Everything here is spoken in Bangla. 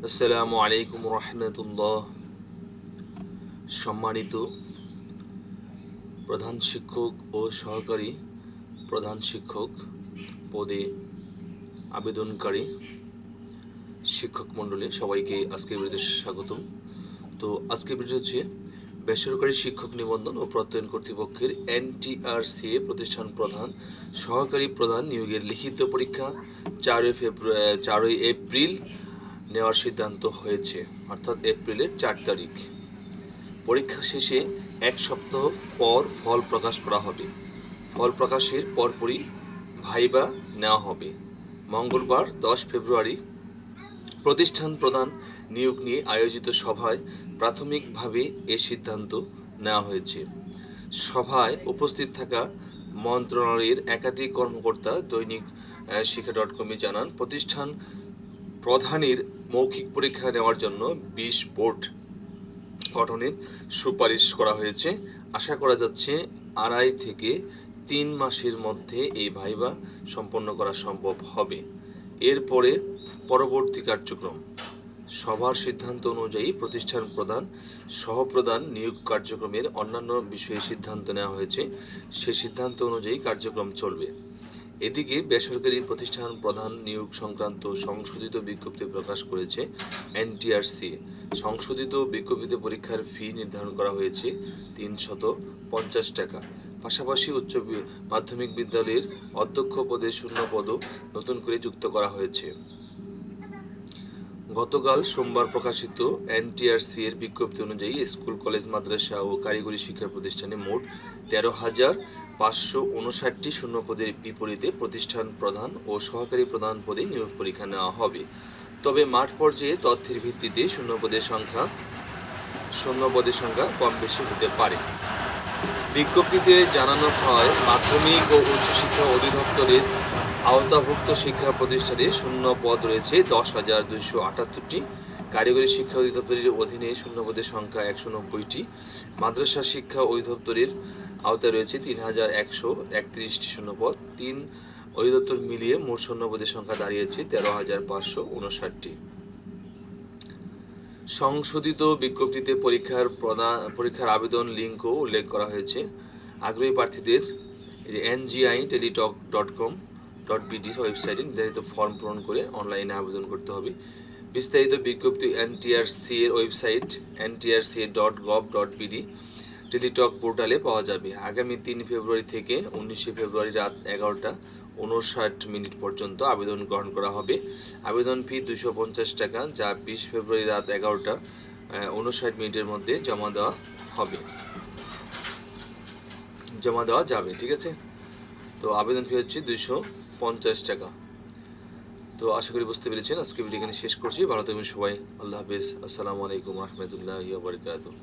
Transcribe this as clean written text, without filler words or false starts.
আসসালামু আলাইকুম রহমতুল্লাহ। সম্মানিত প্রধান শিক্ষক ও সহকারী প্রধান শিক্ষক পদে আবেদনকারী শিক্ষক মণ্ডলী সবাইকে আজকের ভিডিওতে স্বাগতম। তো আজকের ভিডিও হচ্ছে বেসরকারি শিক্ষক নিবন্ধন ও প্রত্যয়ন কর্তৃপক্ষের NTRCA প্রতিষ্ঠান প্রধান সহকারী প্রধান নিয়োগের লিখিত পরীক্ষা 4 এপ্রিল নেওয়ার সিদ্ধান্ত হয়েছে, অর্থাৎ এপ্রিলের 4 তারিখ। পরীক্ষা শেষে 1 সপ্তাহ পর ফল প্রকাশ করা হবে। ফল প্রকাশের পরপরই ভাইবা নেওয়া হবে। মঙ্গলবার 10 ফেব্রুয়ারি প্রতিষ্ঠান প্রধান নিয়োগ নিয়ে আয়োজিত সভায় প্রাথমিকভাবে এ সিদ্ধান্ত নেওয়া হয়েছে। সভায় উপস্থিত থাকা মন্ত্রণালয়ের একাধিক কর্মকর্তা দৈনিক শিক্ষা.com জানান, প্রতিষ্ঠান প্রধানের মৌখিক পরীক্ষা নেওয়ার জন্য 20 বোর্ড গঠনের সুপারিশ করা হয়েছে। আশা করা যাচ্ছে 2.5 থেকে 3 মাসের মধ্যে এই ভাইবা সম্পন্ন করা সম্ভব হবে। এরপরে পরবর্তী কার্যক্রম সভার সিদ্ধান্ত অনুযায়ী প্রতিষ্ঠান প্রধান সহপ্রধান নিয়োগ কার্যক্রমের অন্যান্য বিষয়ে সিদ্ধান্ত নেওয়া হয়েছে। সে সিদ্ধান্ত অনুযায়ী কার্যক্রম চলবে। এদিকে বেসরকারি প্রতিষ্ঠান প্রধান নিয়োগ সংক্রান্ত সংশোধিত বিজ্ঞপ্তি প্রকাশ করেছে NTRCA। সংশোধিত বিজ্ঞপ্তিতে পরীক্ষার ফি নির্ধারণ করা হয়েছে 350 টাকা। পাশাপাশি উচ্চ মাধ্যমিক বিদ্যালয়ের অধ্যক্ষ পদে শূন্য পদও নতুন করে যুক্ত করা হয়েছে। গতকাল সোমবার প্রকাশিত NTRCA-এর বিজ্ঞপ্তি অনুযায়ী স্কুল, কলেজ, মাদ্রাসা ও কারিগরি শিক্ষা প্রতিষ্ঠানে মোট 13,559টি শূন্য পদের বিপরীতে প্রতিষ্ঠান প্রধান ও সহকারী প্রধান পদে নিয়োগ পরীক্ষা নেওয়া হবে। তবে মাঠ পর্যায়ে তথ্যের ভিত্তিতে শূন্য পদের সংখ্যা কম বেশি হতে পারে। বিজ্ঞপ্তিতে জানানো হয়, মাধ্যমিক ও উচ্চশিক্ষা অধিদপ্তরের আওতাভুক্ত শিক্ষা প্রতিষ্ঠানে শূন্য পদ রয়েছে 10,278টি। কারিগরি শিক্ষা অধিদপ্তরের অধীনে শূন্য পদের সংখ্যা 190টি। মাদ্রাসা শিক্ষা অধিদপ্তরের আওতায় রয়েছে 3,131টি শূন্যপদ। 3 অধিদপ্তর মিলিয়ে মোট শূন্যপদের সংখ্যা দাঁড়িয়েছে 13,559টি। সংশোধিত বিজ্ঞপ্তিতে পরীক্ষার আবেদন লিঙ্কও উল্লেখ করা হয়েছে। আগ্রহী প্রার্থীদের NGI-Teletalk.com.bd ওয়েবসাইটে নির্ধারিত ফর্ম পূরণ করে অনলাইনে আবেদন করতে হবে। বিস্তারিত বিজ্ঞপ্তি NTRCA-এর ওয়েবসাইট ntrca.gov.bd টেলিটক পোর্টালে পাওয়া যাবে। আগামী 3 ফেব্রুয়ারি থেকে 19 ফেব্রুয়ারি রাত 11টা 59 পর্যন্ত আবেদন গ্রহণ করা হবে। আবেদন ফি 250 টাকা, যা 20 ফেব্রুয়ারি রাত 11টা 59 মধ্যে জমা দেওয়া যাবে। ঠিক আছে, তো আবেদন ফি হচ্ছে 250 টাকা। তো আশা করি বুঝতে পেরেছেন। আজকে ভিডিও এখানে শেষ করছি। ভালো থাকবেন সবাই। আল্লাহ হাফেজ। আসসালামু আলাইকুম রহমতুল্লাহি ওয়া বারাকাতুহু।